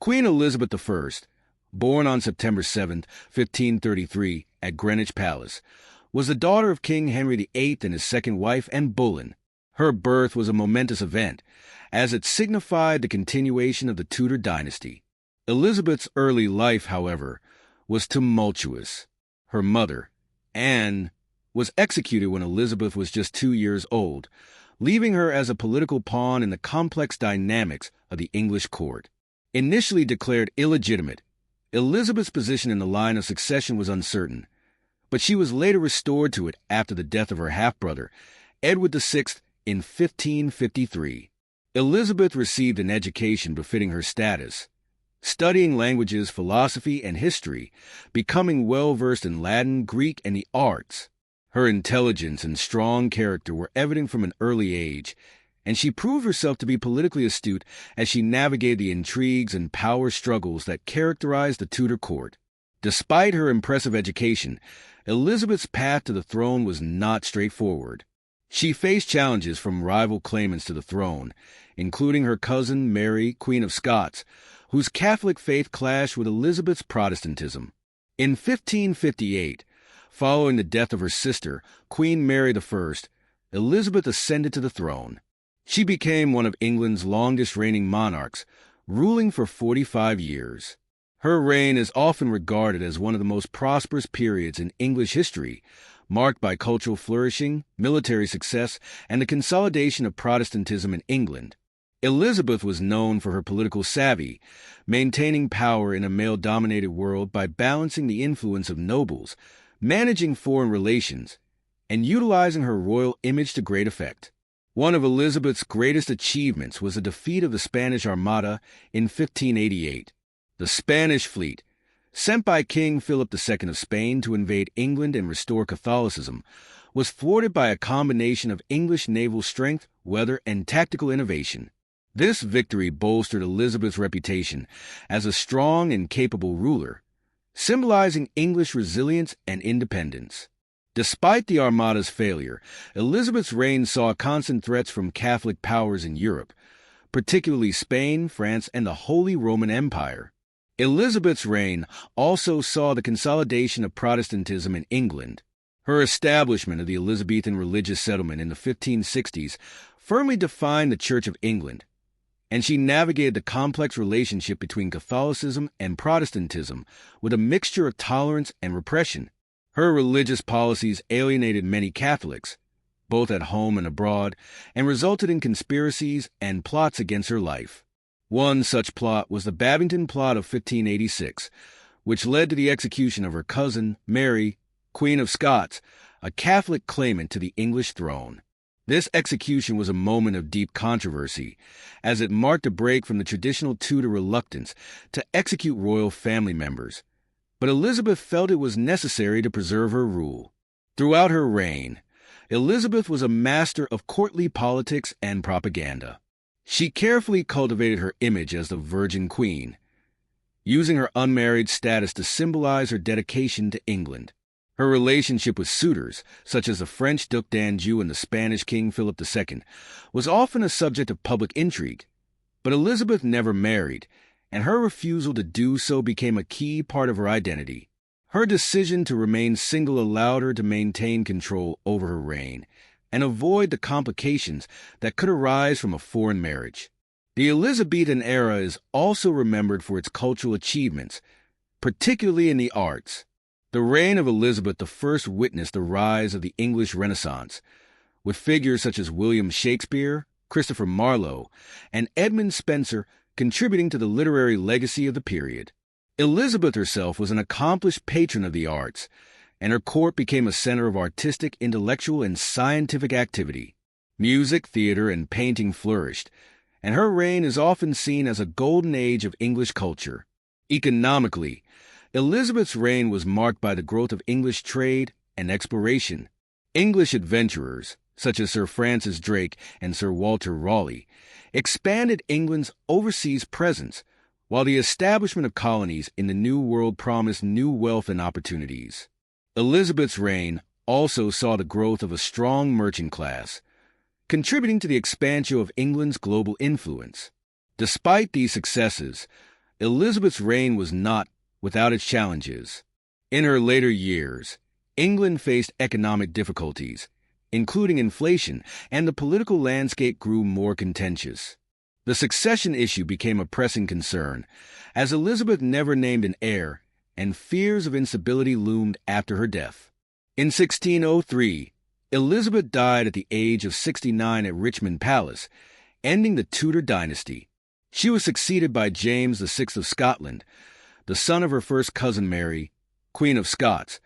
Queen Elizabeth I, born on September 7, 1533, at Greenwich Palace, was the daughter of King Henry VIII and his second wife, Anne Boleyn. Her birth was a momentous event, as it signified the continuation of the Tudor dynasty. Elizabeth's early life, however, was tumultuous. Her mother, Anne, was executed when Elizabeth was just 2 years old, leaving her as a political pawn in the complex dynamics of the English court. Initially declared illegitimate, Elizabeth's position in the line of succession was uncertain, but she was later restored to it after the death of her half-brother, Edward VI, in 1553. Elizabeth received an education befitting her status, studying languages, philosophy, and history, becoming well-versed in Latin, Greek, and the arts. Her intelligence and strong character were evident from an early age, and she proved herself to be politically astute as she navigated the intrigues and power struggles that characterized the Tudor court. Despite her impressive education, Elizabeth's path to the throne was not straightforward. She faced challenges from rival claimants to the throne, including her cousin Mary, Queen of Scots, whose Catholic faith clashed with Elizabeth's Protestantism. In 1558, following the death of her sister, Queen Mary I, Elizabeth ascended to the throne. She became one of England's longest-reigning monarchs, ruling for 45 years. Her reign is often regarded as one of the most prosperous periods in English history, marked by cultural flourishing, military success, and the consolidation of Protestantism in England. Elizabeth was known for her political savvy, maintaining power in a male-dominated world by balancing the influence of nobles, managing foreign relations, and utilizing her royal image to great effect. One of Elizabeth's greatest achievements was the defeat of the Spanish Armada in 1588. The Spanish fleet, sent by King Philip II of Spain to invade England and restore Catholicism, was thwarted by a combination of English naval strength, weather, and tactical innovation. This victory bolstered Elizabeth's reputation as a strong and capable ruler, symbolizing English resilience and independence. Despite the Armada's failure, Elizabeth's reign saw constant threats from Catholic powers in Europe, particularly Spain, France, and the Holy Roman Empire. Elizabeth's reign also saw the consolidation of Protestantism in England. Her establishment of the Elizabethan religious settlement in the 1560s firmly defined the Church of England, and she navigated the complex relationship between Catholicism and Protestantism with a mixture of tolerance and repression. Her religious policies alienated many Catholics, both at home and abroad, and resulted in conspiracies and plots against her life. One such plot was the Babington Plot of 1586, which led to the execution of her cousin, Mary, Queen of Scots, a Catholic claimant to the English throne. This execution was a moment of deep controversy, as it marked a break from the traditional Tudor reluctance to execute royal family members. But Elizabeth felt it was necessary to preserve her rule. Throughout her reign, Elizabeth was a master of courtly politics and propaganda. She carefully cultivated her image as the Virgin Queen, using her unmarried status to symbolize her dedication to England. Her relationship with suitors, such as the French Duc d'Anjou and the Spanish King Philip II, was often a subject of public intrigue, but Elizabeth never married, and her refusal to do so became a key part of her identity. Her decision to remain single allowed her to maintain control over her reign and avoid the complications that could arise from a foreign marriage. The Elizabethan era is also remembered for its cultural achievements, particularly in the arts. The reign of Elizabeth I witnessed the rise of the English Renaissance, with figures such as William Shakespeare, Christopher Marlowe, and Edmund Spenser contributing to the literary legacy of the period. Elizabeth herself was an accomplished patron of the arts, and her court became a center of artistic, intellectual, and scientific activity. Music, theater, and painting flourished, and her reign is often seen as a golden age of English culture. Economically, Elizabeth's reign was marked by the growth of English trade and exploration. English adventurers, such as Sir Francis Drake and Sir Walter Raleigh, expanded England's overseas presence, while the establishment of colonies in the New World promised new wealth and opportunities. Elizabeth's reign also saw the growth of a strong merchant class, contributing to the expansion of England's global influence. Despite these successes, Elizabeth's reign was not without its challenges. In her later years, England faced economic difficulties, including inflation, and the political landscape grew more contentious. The succession issue became a pressing concern, as Elizabeth never named an heir, and fears of instability loomed after her death. In 1603, Elizabeth died at the age of 69 at Richmond Palace, ending the Tudor dynasty. She was succeeded by James VI of Scotland, the son of her first cousin Mary, Queen of Scots,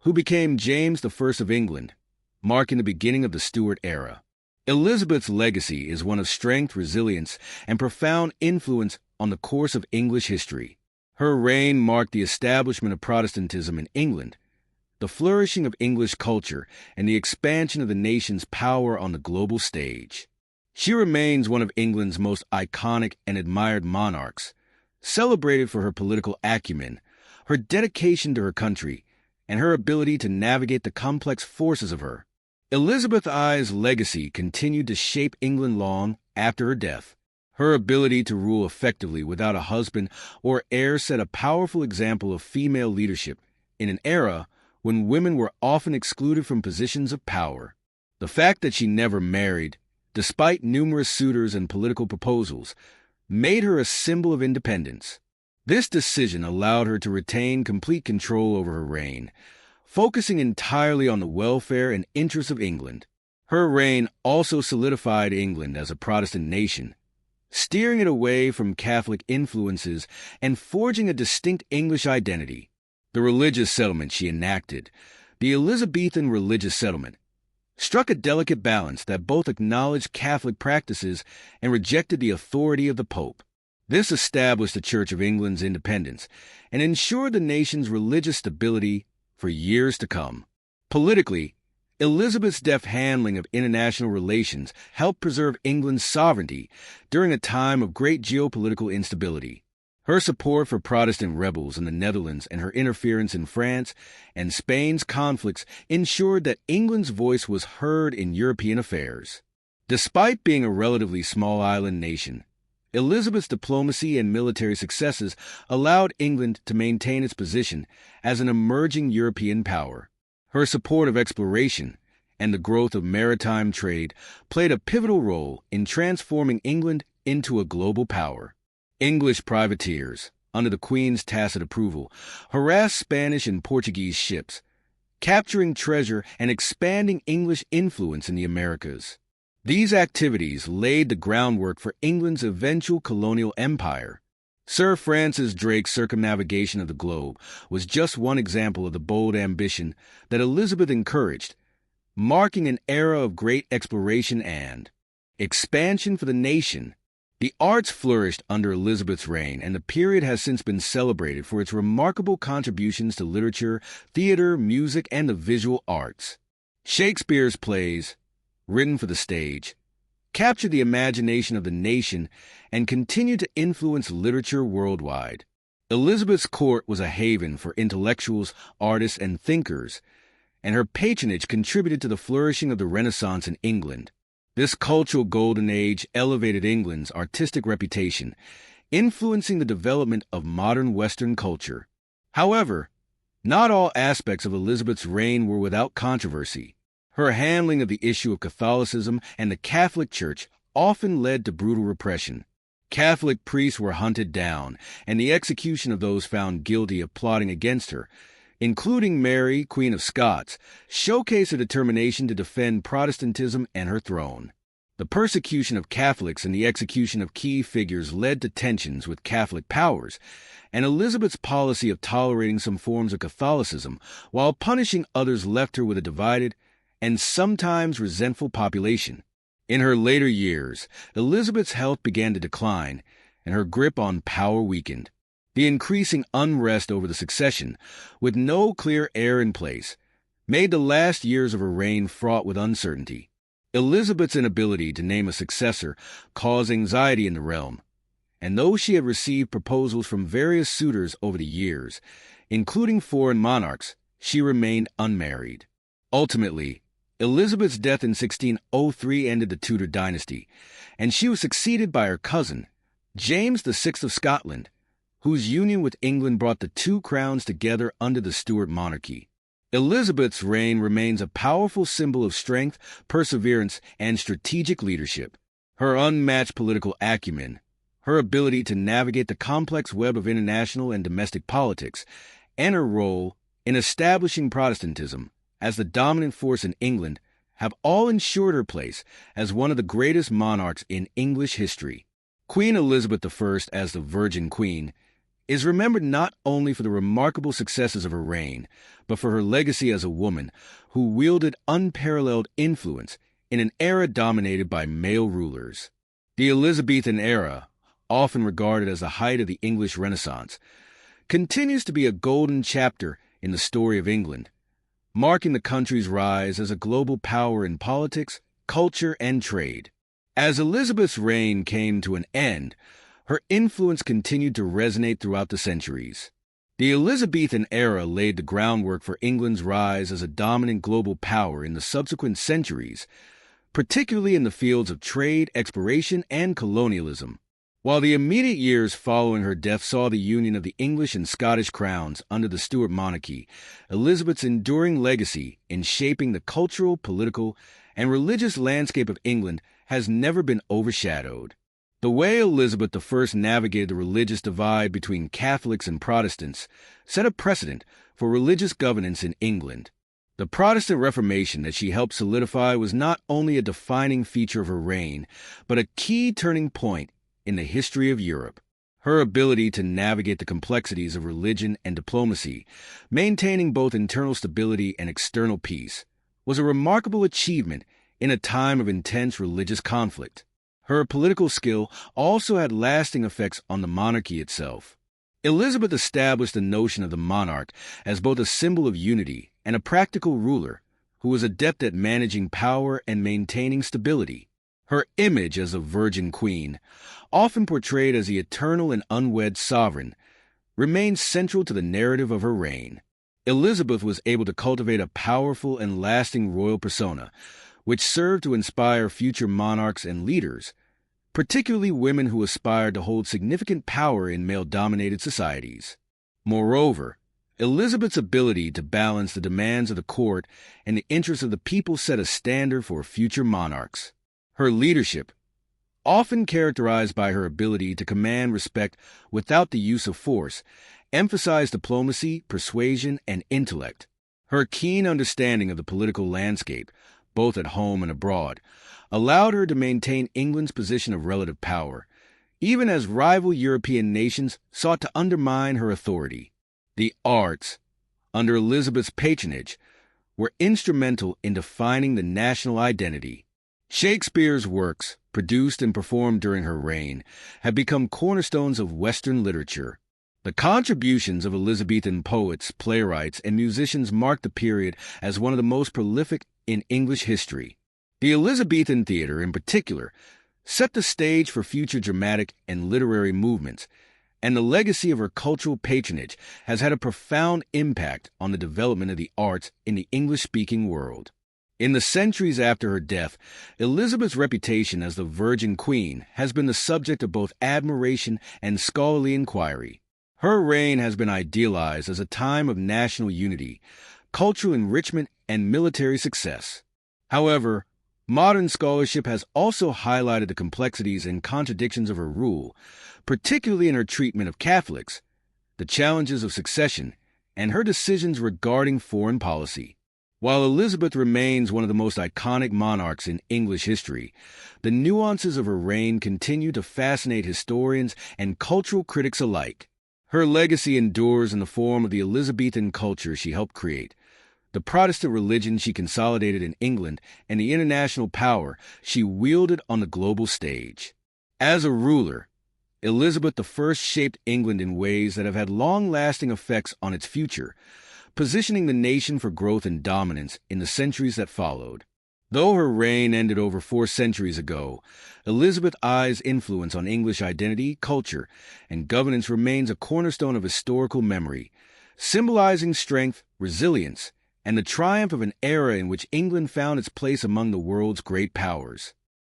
who became James I of England, marking the beginning of the Stuart era. Elizabeth's legacy is one of strength, resilience, and profound influence on the course of English history. Her reign marked the establishment of Protestantism in England, the flourishing of English culture, and the expansion of the nation's power on the global stage. She remains one of England's most iconic and admired monarchs, celebrated for her political acumen, her dedication to her country, and her ability to navigate the complex forces of her. Elizabeth I's legacy continued to shape England long after her death. Her ability to rule effectively without a husband or heir set a powerful example of female leadership in an era when women were often excluded from positions of power. The fact that she never married, despite numerous suitors and political proposals, made her a symbol of independence. This decision allowed her to retain complete control over her reign, focusing entirely on the welfare and interests of England. Her reign also solidified England as a Protestant nation, steering it away from Catholic influences and forging a distinct English identity. The religious settlement she enacted, the Elizabethan religious settlement, struck a delicate balance that both acknowledged Catholic practices and rejected the authority of the Pope. This established the Church of England's independence and ensured the nation's religious stability for years to come. Politically, Elizabeth's deft handling of international relations helped preserve England's sovereignty during a time of great geopolitical instability. Her support for Protestant rebels in the Netherlands and her interference in France and Spain's conflicts ensured that England's voice was heard in European affairs. Despite being a relatively small island nation, Elizabeth's diplomacy and military successes allowed England to maintain its position as an emerging European power. Her support of exploration and the growth of maritime trade played a pivotal role in transforming England into a global power. English privateers, under the Queen's tacit approval, harassed Spanish and Portuguese ships, capturing treasure and expanding English influence in the Americas. These activities laid the groundwork for England's eventual colonial empire. Sir Francis Drake's circumnavigation of the globe was just one example of the bold ambition that Elizabeth encouraged, marking an era of great exploration and expansion for the nation. The arts flourished under Elizabeth's reign, and the period has since been celebrated for its remarkable contributions to literature, theater, music, and the visual arts. Shakespeare's plays, written for the stage, captured the imagination of the nation and continued to influence literature worldwide. Elizabeth's court was a haven for intellectuals, artists, and thinkers, and her patronage contributed to the flourishing of the Renaissance in England. This cultural golden age elevated England's artistic reputation, influencing the development of modern Western culture. However, not all aspects of Elizabeth's reign were without controversy. Her handling of the issue of Catholicism and the Catholic Church often led to brutal repression. Catholic priests were hunted down, and the execution of those found guilty of plotting against her, including Mary, Queen of Scots, showcased her determination to defend Protestantism and her throne. The persecution of Catholics and the execution of key figures led to tensions with Catholic powers, and Elizabeth's policy of tolerating some forms of Catholicism while punishing others left her with a divided and sometimes resentful population. In her later years, Elizabeth's health began to decline, and her grip on power weakened. The increasing unrest over the succession, with no clear heir in place, made the last years of her reign fraught with uncertainty. Elizabeth's inability to name a successor caused anxiety in the realm, and though she had received proposals from various suitors over the years, including foreign monarchs, she remained unmarried. Ultimately, Elizabeth's death in 1603 ended the Tudor dynasty, and she was succeeded by her cousin, James VI of Scotland, whose union with England brought the two crowns together under the Stuart monarchy. Elizabeth's reign remains a powerful symbol of strength, perseverance, and strategic leadership. Her unmatched political acumen, her ability to navigate the complex web of international and domestic politics, and her role in establishing Protestantism as the dominant force in England have all ensured her place as one of the greatest monarchs in English history. Queen Elizabeth I, as the Virgin Queen, is remembered not only for the remarkable successes of her reign, but for her legacy as a woman who wielded unparalleled influence in an era dominated by male rulers. The Elizabethan era, often regarded as the height of the English Renaissance, continues to be a golden chapter in the story of England, marking the country's rise as a global power in politics, culture, and trade. As Elizabeth's reign came to an end, her influence continued to resonate throughout the centuries. The Elizabethan era laid the groundwork for England's rise as a dominant global power in the subsequent centuries, particularly in the fields of trade, exploration, and colonialism. While the immediate years following her death saw the union of the English and Scottish crowns under the Stuart monarchy, Elizabeth's enduring legacy in shaping the cultural, political, and religious landscape of England has never been overshadowed. The way Elizabeth I navigated the religious divide between Catholics and Protestants set a precedent for religious governance in England. The Protestant Reformation that she helped solidify was not only a defining feature of her reign, but a key turning point in the history of Europe. Her ability to navigate the complexities of religion and diplomacy, maintaining both internal stability and external peace, was a remarkable achievement in a time of intense religious conflict. Her political skill also had lasting effects on the monarchy itself. Elizabeth established the notion of the monarch as both a symbol of unity and a practical ruler who was adept at managing power and maintaining stability. Her image as a Virgin Queen, often portrayed as the eternal and unwed sovereign, remains central to the narrative of her reign. Elizabeth was able to cultivate a powerful and lasting royal persona, which served to inspire future monarchs and leaders, particularly women who aspired to hold significant power in male-dominated societies. Moreover, Elizabeth's ability to balance the demands of the court and the interests of the people set a standard for future monarchs. Her leadership, often characterized by her ability to command respect without the use of force, emphasized diplomacy, persuasion, and intellect. Her keen understanding of the political landscape, both at home and abroad, allowed her to maintain England's position of relative power, even as rival European nations sought to undermine her authority. The arts, under Elizabeth's patronage, were instrumental in defining the national identity. Shakespeare's works, produced and performed during her reign, have become cornerstones of Western literature. The contributions of Elizabethan poets, playwrights, and musicians mark the period as one of the most prolific in English history. The Elizabethan theater, in particular, set the stage for future dramatic and literary movements, and the legacy of her cultural patronage has had a profound impact on the development of the arts in the English-speaking world. In the centuries after her death, Elizabeth's reputation as the Virgin Queen has been the subject of both admiration and scholarly inquiry. Her reign has been idealized as a time of national unity, cultural enrichment, and military success. However, modern scholarship has also highlighted the complexities and contradictions of her rule, particularly in her treatment of Catholics, the challenges of succession, and her decisions regarding foreign policy. While Elizabeth remains one of the most iconic monarchs in English history, the nuances of her reign continue to fascinate historians and cultural critics alike. Her legacy endures in the form of the Elizabethan culture she helped create, the Protestant religion she consolidated in England, and the international power she wielded on the global stage. As a ruler, Elizabeth I shaped England in ways that have had long-lasting effects on its future, positioning the nation for growth and dominance in the centuries that followed. Though her reign ended over 4 centuries ago, Elizabeth I's influence on English identity, culture, and governance remains a cornerstone of historical memory, symbolizing strength, resilience, and the triumph of an era in which England found its place among the world's great powers.